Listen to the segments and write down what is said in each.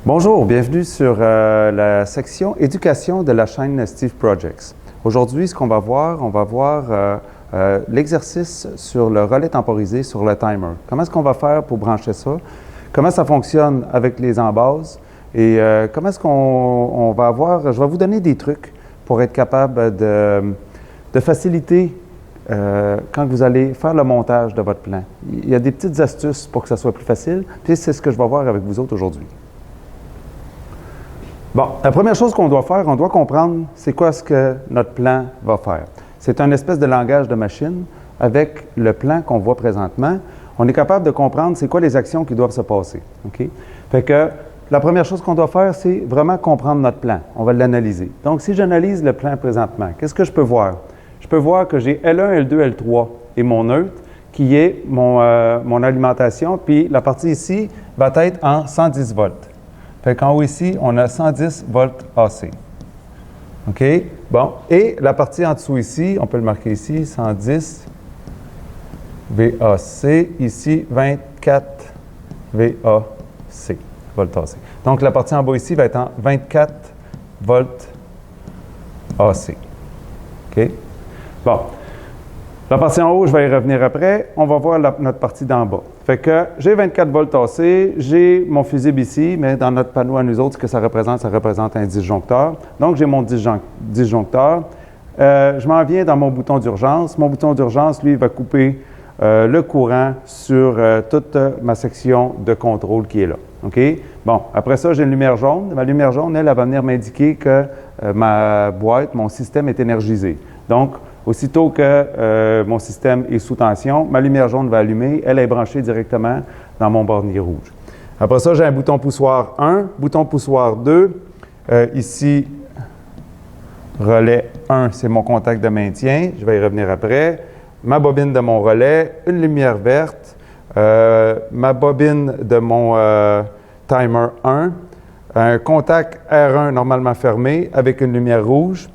Bonjour, bienvenue sur la section éducation de la chaîne Steve Projects. Aujourd'hui, ce qu'on va voir, l'exercice sur le relais temporisé sur le timer. Comment est-ce qu'on va faire pour brancher ça? Comment ça fonctionne avec les embases? Et comment est-ce qu'on va avoir... Je vais vous donner des trucs pour être capable de faciliter quand vous allez faire le montage de votre plan. Il y a des petites astuces pour que ça soit plus facile, puis c'est ce que je vais voir avec vous autres aujourd'hui. Bon, la première chose qu'on doit faire, on doit comprendre c'est quoi ce que notre plan va faire. C'est un espèce de langage de machine avec le plan qu'on voit présentement. On est capable de comprendre c'est quoi les actions qui doivent se passer. OK? Fait que la première chose qu'on doit faire, c'est vraiment comprendre notre plan. On va l'analyser. Donc, si j'analyse le plan présentement, qu'est-ce que je peux voir? Je peux voir que j'ai L1, L2, L3 et mon neutre qui est mon alimentation, puis la partie ici va être en 110 volts. Fait qu'en haut ici, on a 110 volts AC. OK? Bon. Et la partie en dessous ici, on peut le marquer ici, 110 VAC. Ici, 24 VAC, volts AC. Donc, la partie en bas ici va être en 24 volts AC. OK? Bon. La partie en haut, je vais y revenir après. On va voir notre partie d'en bas. Fait que j'ai 24 volts AC, j'ai mon fusible ici, mais dans notre panneau à nous autres, ce que ça représente un disjoncteur. Donc, j'ai mon disjoncteur. Je m'en viens dans mon bouton d'urgence. Mon bouton d'urgence, lui, va couper le courant sur toute ma section de contrôle qui est là. OK? Bon, après ça, j'ai une lumière jaune. Ma lumière jaune, elle va venir m'indiquer que ma boîte, mon système est énergisé. Donc, aussitôt que mon système est sous tension, ma lumière jaune va allumer. Elle est branchée directement dans mon bornier rouge. Après ça, j'ai un bouton poussoir 1, bouton poussoir 2. Ici, relais 1, c'est mon contact de maintien. Je vais y revenir après. Ma bobine de mon relais, une lumière verte. Ma bobine de mon timer 1. Un contact R1 normalement fermé avec une lumière rouge.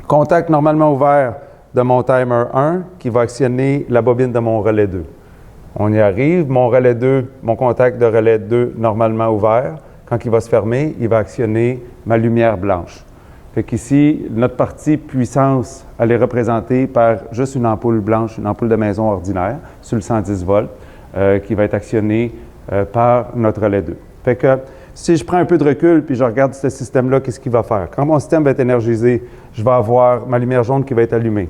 Contact normalement ouvert de mon timer 1 qui va actionner la bobine de mon relais 2. On y arrive. Mon relais 2, mon contact de relais 2 normalement ouvert. Quand il va se fermer, il va actionner ma lumière blanche. Fait qu'ici, notre partie puissance, elle est représentée par juste une ampoule blanche, une ampoule de maison ordinaire, sur le 110 volts, qui va être actionnée par notre relais 2. Fait que si je prends un peu de recul puis je regarde ce système-là, qu'est-ce qu'il va faire? Quand mon système va être énergisé, je vais avoir ma lumière jaune qui va être allumée.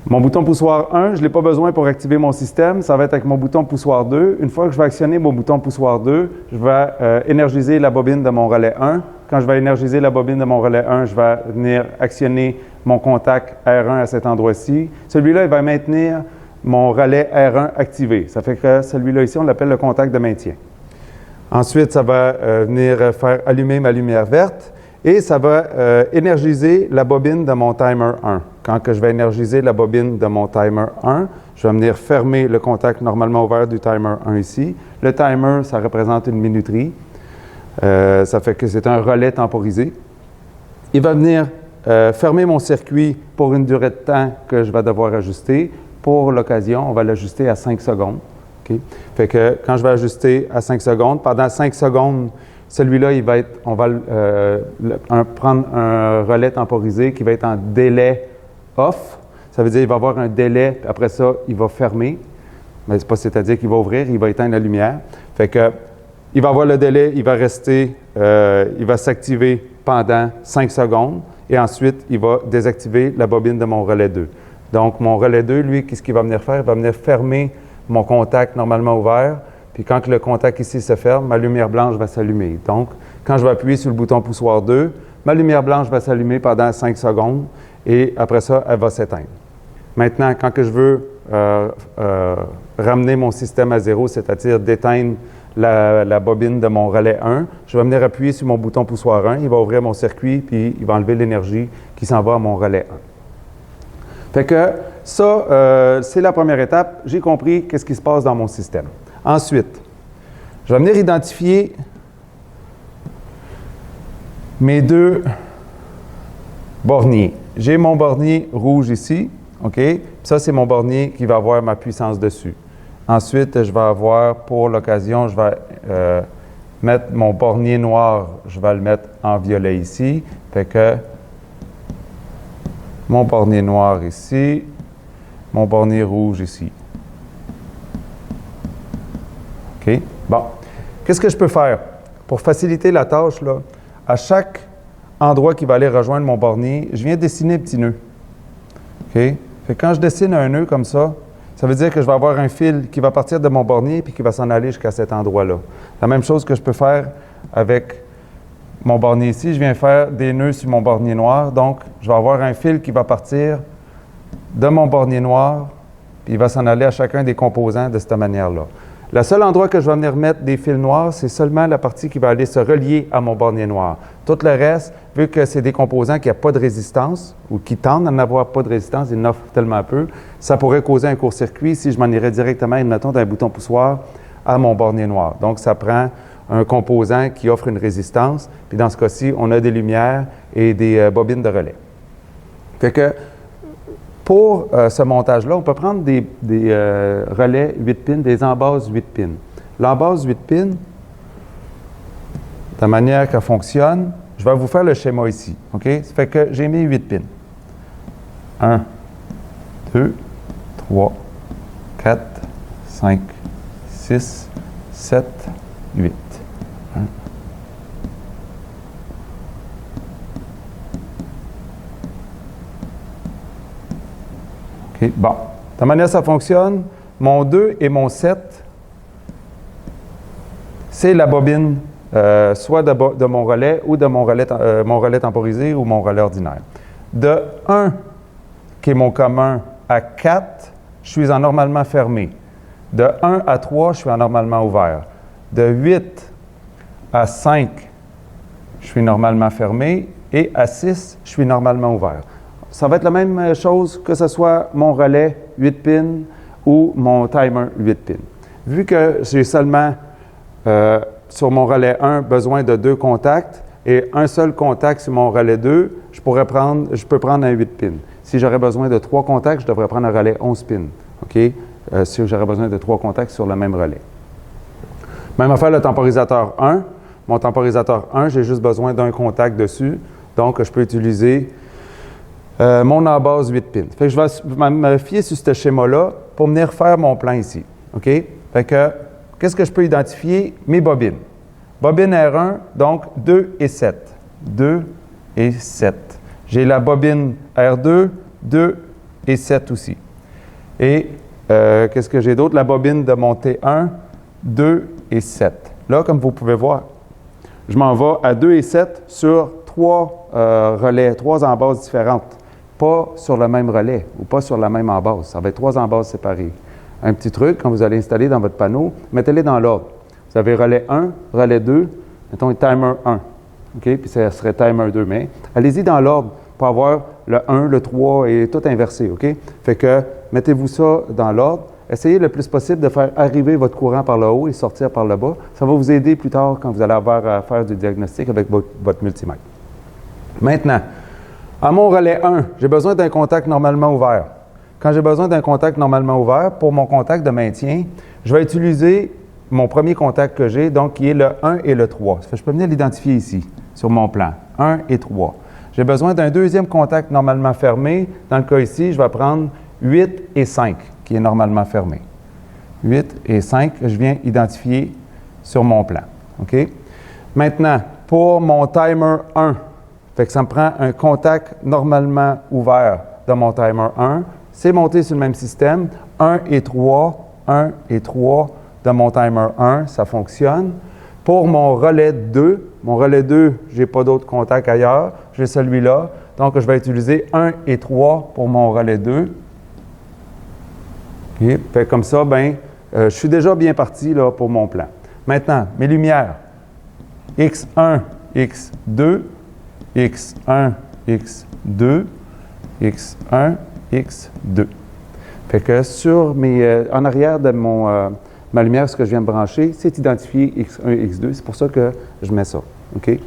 Mon bouton poussoir 1, je ne l'ai pas besoin pour activer mon système. Ça va être avec mon bouton poussoir 2. Une fois que je vais actionner mon bouton poussoir 2, je vais énergiser la bobine de mon relais 1. Quand je vais énergiser la bobine de mon relais 1, je vais venir actionner mon contact R1 à cet endroit-ci. Celui-là, il va maintenir mon relais R1 activé. Ça fait que celui-là ici, on l'appelle le contact de maintien. Ensuite, ça va venir faire allumer ma lumière verte et ça va énergiser la bobine de mon timer 1. Quand que je vais énergiser la bobine de mon timer 1, je vais venir fermer le contact normalement ouvert du timer 1 ici. Le timer, ça représente une minuterie. Ça fait que c'est un relais temporisé. Il va venir fermer mon circuit pour une durée de temps que je vais devoir ajuster. Pour l'occasion, on va l'ajuster à 5 secondes. Okay? Fait que quand je vais ajuster à 5 secondes, pendant 5 secondes, celui-là, on va prendre un relais temporisé qui va être en délai off. Ça veut dire qu'il va avoir un délai, puis après ça, il va fermer. Mais c'est-à-dire qu'il va ouvrir, il va éteindre la lumière. Fait que il va avoir le délai, il va rester, il va s'activer pendant 5 secondes et ensuite, il va désactiver la bobine de mon relais 2. Donc, mon relais 2, lui, qu'est-ce qu'il va venir faire? Il va venir fermer mon contact normalement ouvert, puis quand le contact ici se ferme, ma lumière blanche va s'allumer. Donc, quand je vais appuyer sur le bouton poussoir 2, ma lumière blanche va s'allumer pendant 5 secondes et après ça, elle va s'éteindre. Maintenant, quand que je veux ramener mon système à zéro, c'est-à-dire d'éteindre la bobine de mon relais 1, je vais venir appuyer sur mon bouton poussoir 1, il va ouvrir mon circuit, puis il va enlever l'énergie qui s'en va à mon relais 1. Fait que ça, c'est la première étape. J'ai compris qu'est-ce qui se passe dans mon système. Ensuite, je vais venir identifier mes deux borniers. J'ai mon bornier rouge ici, OK? Puis ça, c'est mon bornier qui va avoir ma puissance dessus. Ensuite, je vais avoir, pour l'occasion, je vais mettre mon bornier noir, je vais le mettre en violet ici. Fait que mon bornier noir ici, mon bornier rouge ici. OK? Bon. Qu'est-ce que je peux faire? Pour faciliter la tâche, là, à chaque endroit qui va aller rejoindre mon bornier, je viens dessiner un petit nœud. OK? Fait que quand je dessine un nœud comme ça veut dire que je vais avoir un fil qui va partir de mon bornier puis qui va s'en aller jusqu'à cet endroit-là. La même chose que je peux faire avec mon bornier ici. Je viens faire des nœuds sur mon bornier noir. Donc, je vais avoir un fil qui va partir de mon bornier noir puis il va s'en aller à chacun des composants de cette manière-là. Le seul endroit que je vais venir mettre des fils noirs, c'est seulement la partie qui va aller se relier à mon bornier noir. Tout le reste, vu que c'est des composants qui n'ont pas de résistance ou qui tendent à n'avoir pas de résistance, ils n'offrent tellement peu, ça pourrait causer un court-circuit si je m'en irais directement, mettons, d'un bouton poussoir à mon bornier noir. Donc, ça prend un composant qui offre une résistance. Puis dans ce cas-ci, on a des lumières et des bobines de relais. Fait que pour ce montage-là, on peut prendre des relais 8 pins, des embases 8 pins. L'embase 8 pins, de la manière qu'elle fonctionne, je vais vous faire le schéma ici. OK? Ça fait que j'ai mis 8 pins. 1, 2, 3, 4, 5, 6, 7, 8. 1. OK, bon. De la manière ça fonctionne, mon 2 et mon 7, c'est la bobine, soit de mon relais ou de mon relais temporisé ou mon relais ordinaire. De 1, qui est mon commun, à 4, je suis en normalement fermé. De 1 à 3, je suis en normalement ouvert. De 8 à 5, je suis normalement fermé. Et à 6, je suis normalement ouvert. Ça va être la même chose que ce soit mon relais 8 pins ou mon timer 8 pins. Vu que j'ai seulement sur mon relais 1 besoin de 2 contacts et un seul contact sur mon relais 2, je peux prendre un 8 pins. Si j'aurais besoin de 3 contacts, je devrais prendre un relais 11 pins. OK? Si j'aurais besoin de 3 contacts sur le même relais. Même affaire le temporisateur 1. Mon temporisateur 1, j'ai juste besoin d'un contact dessus. Donc, je peux utiliser mon embase 8 pins. Fait que je vais me fier sur ce schéma-là pour venir faire mon plan ici. OK? Fait que, qu'est-ce que je peux identifier? Mes bobines. Bobine R1, donc 2 et 7. 2 et 7. J'ai la bobine R2, 2 et 7 aussi. Et qu'est-ce que j'ai d'autre? La bobine de mon T1, 2 et 7. Là, comme vous pouvez voir, je m'en vais à 2 et 7 sur 3 relais, 3 embases différentes. Pas sur le même relais ou pas sur la même embase. Ça va être 3 embases séparées. Un petit truc, quand vous allez installer dans votre panneau, mettez-les dans l'ordre. Vous avez relais 1, relais 2, mettons timer 1. OK? Puis ça serait timer 2. Mais allez-y dans l'ordre pour avoir le 1, le 3 et tout inversé. OK? Fait que mettez-vous ça dans l'ordre. Essayez le plus possible de faire arriver votre courant par le haut et sortir par le bas. Ça va vous aider plus tard quand vous allez avoir à faire du diagnostic avec votre multimètre. Maintenant, à mon relais 1, j'ai besoin d'un contact normalement ouvert. Quand j'ai besoin d'un contact normalement ouvert, pour mon contact de maintien, je vais utiliser mon premier contact que j'ai, donc qui est le 1 et le 3. Ça fait que je peux venir l'identifier ici, sur mon plan. 1 et 3. J'ai besoin d'un deuxième contact normalement fermé. Dans le cas ici, je vais prendre 8 et 5, qui est normalement fermé. 8 et 5, je viens identifier sur mon plan. OK? Maintenant, pour mon timer 1, fait que ça me prend un contact normalement ouvert de mon timer 1. C'est monté sur le même système. 1 et 3, 1 et 3 de mon timer 1, ça fonctionne. Pour mon relais 2, je n'ai pas d'autre contact ailleurs, j'ai celui-là. Donc, je vais utiliser 1 et 3 pour mon relais 2. Okay. Fait comme ça, je suis déjà bien parti là, pour mon plan. Maintenant, mes lumières. X1, X2, X1, X2, X1, X2. Fait que sur en arrière de ma lumière, ce que je viens de brancher, c'est identifié X1, X2. C'est pour ça que je mets ça. OK?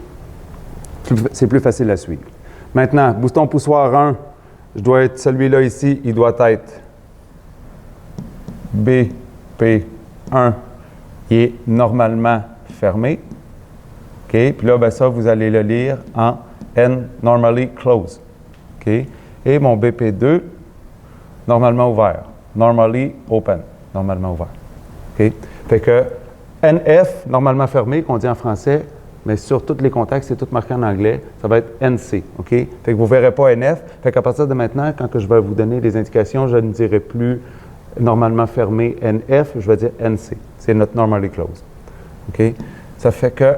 C'est plus facile à suivre. Maintenant, bouton poussoir 1, je dois être celui-là ici, il doit être BP1, qui est normalement fermé. OK? Puis là, ben ça, vous allez le lire en N normally closed. OK? Et mon BP2, normalement ouvert. Normally open. Normalement ouvert. OK? Fait que NF, normalement fermé, qu'on dit en français, mais sur tous les contacts, c'est tout marqué en anglais, ça va être NC. OK? Fait que vous ne verrez pas NF. Fait qu'à partir de maintenant, quand je vais vous donner les indications, je ne dirai plus normalement fermé NF, je vais dire NC. C'est notre normally closed. OK? Ça fait que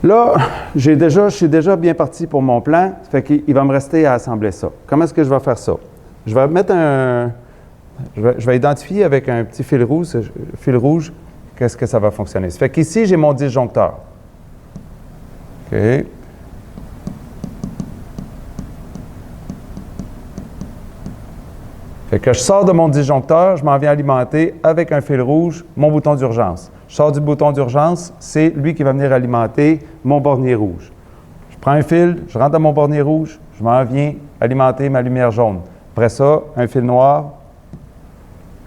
là, je suis déjà bien parti pour mon plan. Ça fait qu'il va me rester à assembler ça. Comment est-ce que je vais faire ça? Je vais mettre je vais identifier avec un petit fil rouge, qu'est-ce que ça va fonctionner. Ça fait qu'ici, j'ai mon disjoncteur. OK. Fait que je sors de mon disjoncteur, je m'en viens alimenter avec un fil rouge mon bouton d'urgence. Je sors du bouton d'urgence, c'est lui qui va venir alimenter mon bornier rouge. Je prends un fil, je rentre dans mon bornier rouge, je m'en viens alimenter ma lumière jaune. Après ça, un fil noir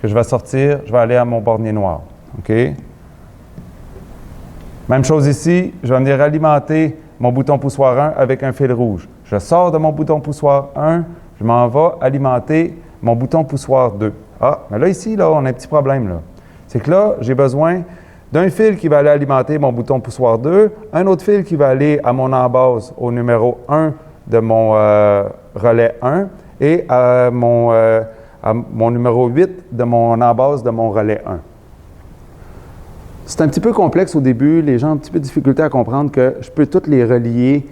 que je vais sortir, je vais aller à mon bornier noir. OK? Même chose ici, je vais venir alimenter mon bouton poussoir 1 avec un fil rouge. Je sors de mon bouton poussoir 1, je m'en vais alimenter mon bouton poussoir 2. Ah, mais là, ici, là, on a un petit problème, là. C'est que là, j'ai besoin d'un fil qui va aller alimenter mon bouton poussoir 2, un autre fil qui va aller à mon embase au numéro 1 de mon relais 1 et à mon numéro 8 de mon embase de mon relais 1. C'est un petit peu complexe au début. Les gens ont un petit peu de difficulté à comprendre que je peux tous les relier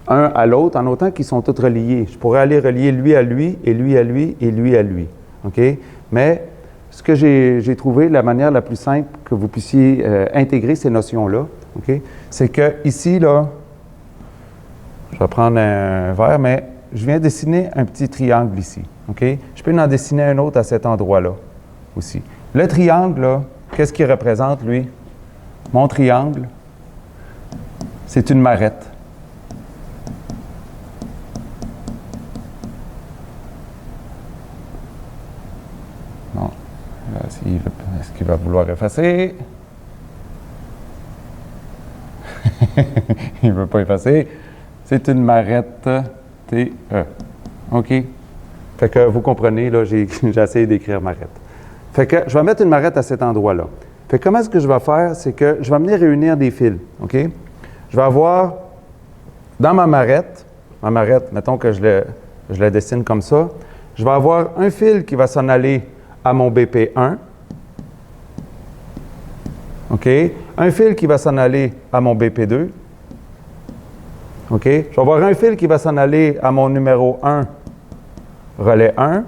un à l'autre en autant qu'ils sont tous reliés. Je pourrais aller relier lui à lui et lui à lui et lui à lui. OK? Mais ce que j'ai trouvé, la manière la plus simple que vous puissiez intégrer ces notions-là, OK? C'est que ici, là, je vais prendre un verre, mais je viens dessiner un petit triangle ici. OK? Je peux en dessiner un autre à cet endroit-là aussi. Le triangle, là, qu'est-ce qu'il représente, lui? Mon triangle, c'est une marette. Bon. Là, est-ce qu'il va vouloir effacer? Il ne veut pas effacer. C'est une marette TE. OK? Fait que vous comprenez, là, j'ai essayé d'écrire marette. Fait que je vais mettre une marette à cet endroit-là. Fait que comment est-ce que je vais faire? C'est que je vais venir réunir des fils. OK? Je vais avoir dans ma marette, mettons que je la dessine comme ça, je vais avoir un fil qui va s'en aller à mon BP1. OK? Un fil qui va s'en aller à mon BP2. OK? Je vais avoir un fil qui va s'en aller à mon numéro 1, relais 1.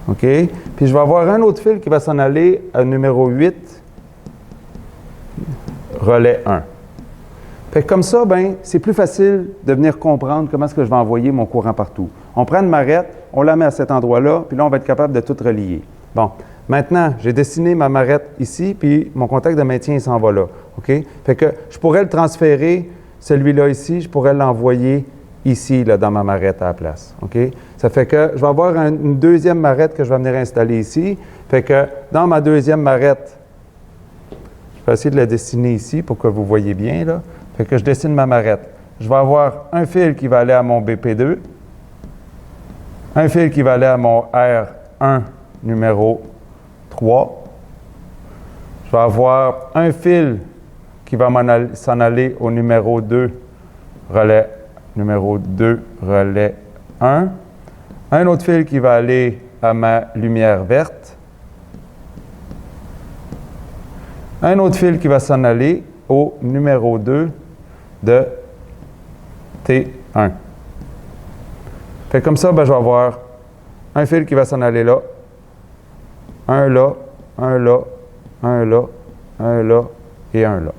OK? Puis je vais avoir un autre fil qui va s'en aller à numéro 8, relais 1. Fait que comme ça, ben, c'est plus facile de venir comprendre comment est-ce que je vais envoyer mon courant partout. On prend une marette, on la met à cet endroit-là, puis là, on va être capable de tout relier. Bon. Maintenant, j'ai dessiné ma marette ici, puis mon contact de maintien, il s'en va là. OK? Fait que je pourrais le transférer, celui-là ici, je pourrais l'envoyer ici, là, dans ma marette à la place. OK? Ça fait que je vais avoir une deuxième marette que je vais venir installer ici. Fait que dans ma deuxième marette, je vais essayer de la dessiner ici pour que vous voyez bien, là. Fait que je dessine ma marette. Je vais avoir un fil qui va aller à mon BP2, un fil qui va aller à mon R1 numéro 3. Je vais avoir un fil qui va s'en aller au numéro 2, relais 1. Un autre fil qui va aller à ma lumière verte. Un autre fil qui va s'en aller au numéro 2 de T1. Fait comme ça, ben, je vais avoir un fil qui va s'en aller là, un là, un là, un là, un là et un là.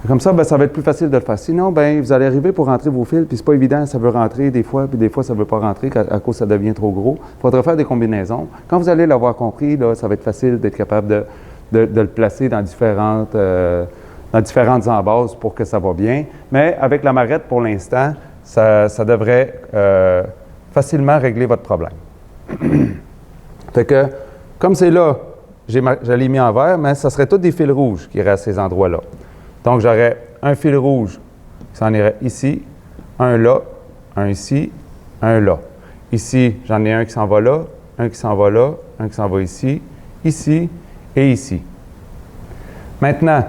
Comme ça, ben, ça va être plus facile de le faire. Sinon, ben, vous allez arriver pour rentrer vos fils, puis c'est pas évident, ça veut rentrer des fois, puis des fois, ça ne veut pas rentrer à cause ça devient trop gros. Il faudra faire des combinaisons. Quand vous allez l'avoir compris, là, ça va être facile d'être capable de le placer dans différentes embases pour que ça va bien. Mais avec la marette, pour l'instant, ça devrait facilement régler votre problème. Fait que, comme c'est là, je l'ai mis en vert, mais ça serait tous des fils rouges qui iraient à ces endroits-là. Donc, j'aurais un fil rouge qui s'en irait ici, un là, un ici, un là. Ici, j'en ai un qui s'en va là, un qui s'en va là, un qui s'en va ici et ici. Maintenant,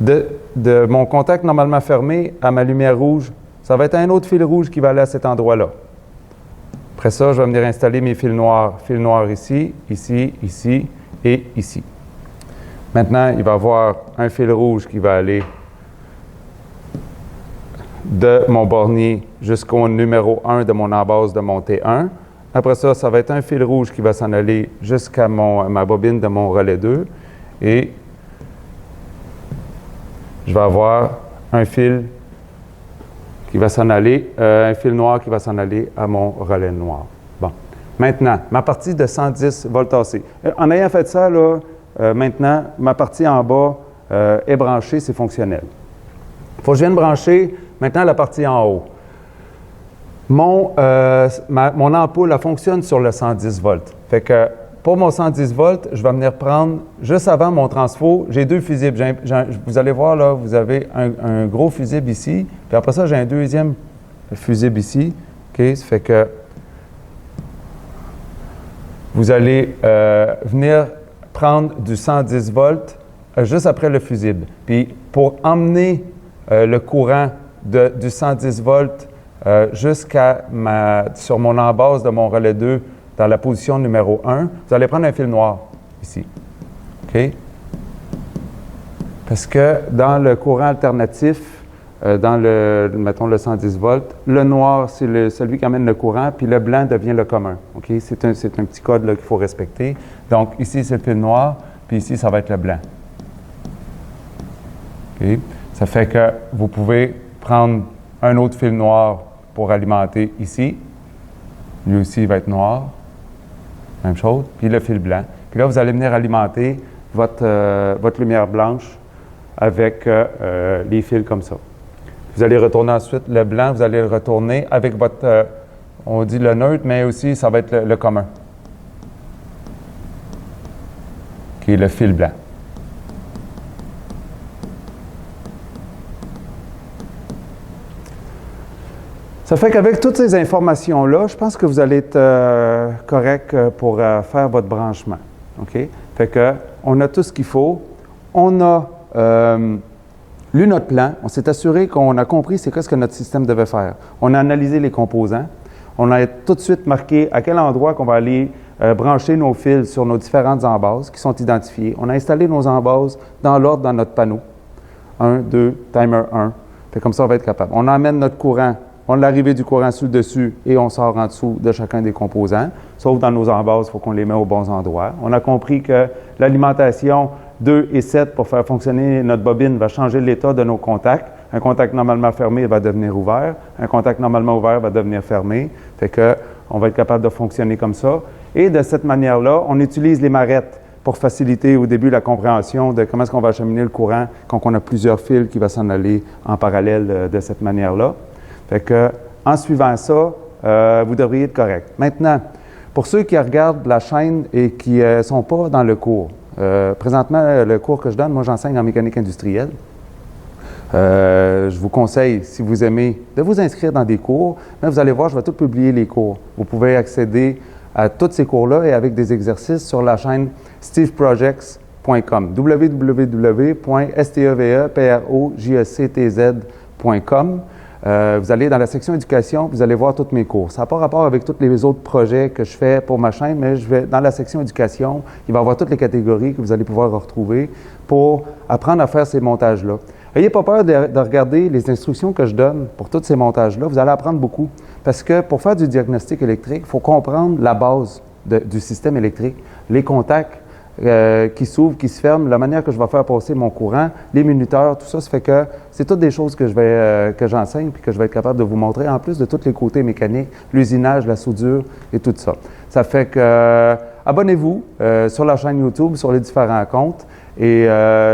de mon contact normalement fermé à ma lumière rouge, ça va être un autre fil rouge qui va aller à cet endroit-là. Après ça, je vais venir installer mes fils noirs. Fil noir ici, ici, ici et ici. Maintenant, il va y avoir un fil rouge qui va aller de mon bornier jusqu'au numéro 1 de mon embase de mon T1. Après ça, ça va être un fil rouge qui va s'en aller jusqu'à ma bobine de mon relais 2. Et je vais avoir un fil qui va s'en aller, un fil noir qui va s'en aller à mon relais noir. Bon. Maintenant, ma partie de 110 volts AC. En ayant fait ça, là, maintenant, ma partie en bas est branchée, c'est fonctionnel. Il faut que je vienne brancher maintenant la partie en haut. Mon ampoule, elle fonctionne sur le 110 volts. Fait que pour mon 110 volts, je vais venir prendre, juste avant mon transfo, j'ai deux fusibles. Vous allez voir là, vous avez un gros fusible ici, puis après ça, j'ai un deuxième fusible ici. OK? Ça fait que vous allez venir prendre du 110 volts juste après le fusible. Puis pour emmener le courant du 110 volts sur mon embase de mon relais 2 dans la position numéro 1, vous allez prendre un fil noir ici. OK? Parce que dans le courant alternatif, mettons le 110 volts, le noir, c'est celui qui amène le courant, puis le blanc devient le commun. OK? C'est un petit code qu'il faut respecter. Donc, ici, c'est le fil noir, puis ici, ça va être le blanc. OK? Ça fait que vous pouvez prendre un autre fil noir pour alimenter ici. Lui aussi, il va être noir. Même chose. Puis le fil blanc. Puis là, vous allez venir alimenter votre lumière blanche avec les fils comme ça. Vous allez retourner ensuite le blanc, vous allez le retourner avec votre, on dit le neutre, mais aussi ça va être le commun, qui est le fil blanc. Ça fait qu'avec toutes ces informations-là, je pense que vous allez être correct pour faire votre branchement. OK? Fait que on a tout ce qu'il faut. On a lu notre plan. On s'est assuré qu'on a compris c'est quoi ce que notre système devait faire. On a analysé les composants. On a tout de suite marqué à quel endroit qu'on va aller brancher nos fils sur nos différentes embases qui sont identifiées. On a installé nos embases dans l'ordre dans notre panneau. 1, 2, timer 1. Fait comme ça, on va être capable. On amène notre courant. On a l'arrivée du courant sur le dessus et on sort en dessous de chacun des composants. Sauf dans nos embases, il faut qu'on les mette aux bons endroits. On a compris que l'alimentation 2 et 7 pour faire fonctionner notre bobine va changer l'état de nos contacts. Un contact normalement fermé va devenir ouvert. Un contact normalement ouvert va devenir fermé. Fait que on va être capable de fonctionner comme ça. Et de cette manière-là, on utilise les marettes pour faciliter au début la compréhension de comment est-ce qu'on va acheminer le courant quand on a plusieurs fils qui vont s'en aller en parallèle de cette manière-là. Fait que, en suivant ça, vous devriez être correct. Maintenant, pour ceux qui regardent la chaîne et qui ne sont pas dans le cours, présentement, le cours que je donne, moi j'enseigne en mécanique industrielle. Je vous conseille, si vous aimez, de vous inscrire dans des cours. Mais vous allez voir, je vais tout publier les cours. Vous pouvez accéder à tous ces cours-là et avec des exercices sur la chaîne steveprojects.com, www.steveprojectz.com. Vous allez dans la section éducation, vous allez voir tous mes cours. Ça n'a pas rapport avec tous les autres projets que je fais pour ma chaîne, mais je vais dans la section éducation, il va y avoir toutes les catégories que vous allez pouvoir retrouver pour apprendre à faire ces montages-là. N'ayez pas peur de regarder les instructions que je donne pour tous ces montages-là. Vous allez apprendre beaucoup. Parce que pour faire du diagnostic électrique, il faut comprendre la base du système électrique, les contacts qui s'ouvrent, qui se ferment, la manière que je vais faire passer mon courant, les minuteurs, tout ça. Ça fait que c'est toutes des choses que j'enseigne puis que je vais être capable de vous montrer, en plus de tous les côtés mécaniques, l'usinage, la soudure et tout ça. Ça fait que abonnez-vous sur la chaîne YouTube, sur les différents comptes. Et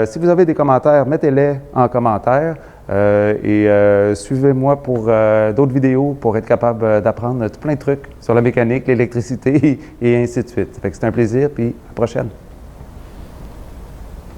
si vous avez des commentaires, mettez-les en commentaire et suivez-moi pour d'autres vidéos pour être capable d'apprendre plein de trucs sur la mécanique, l'électricité et ainsi de suite. Ça fait que c'est un plaisir, puis à la prochaine.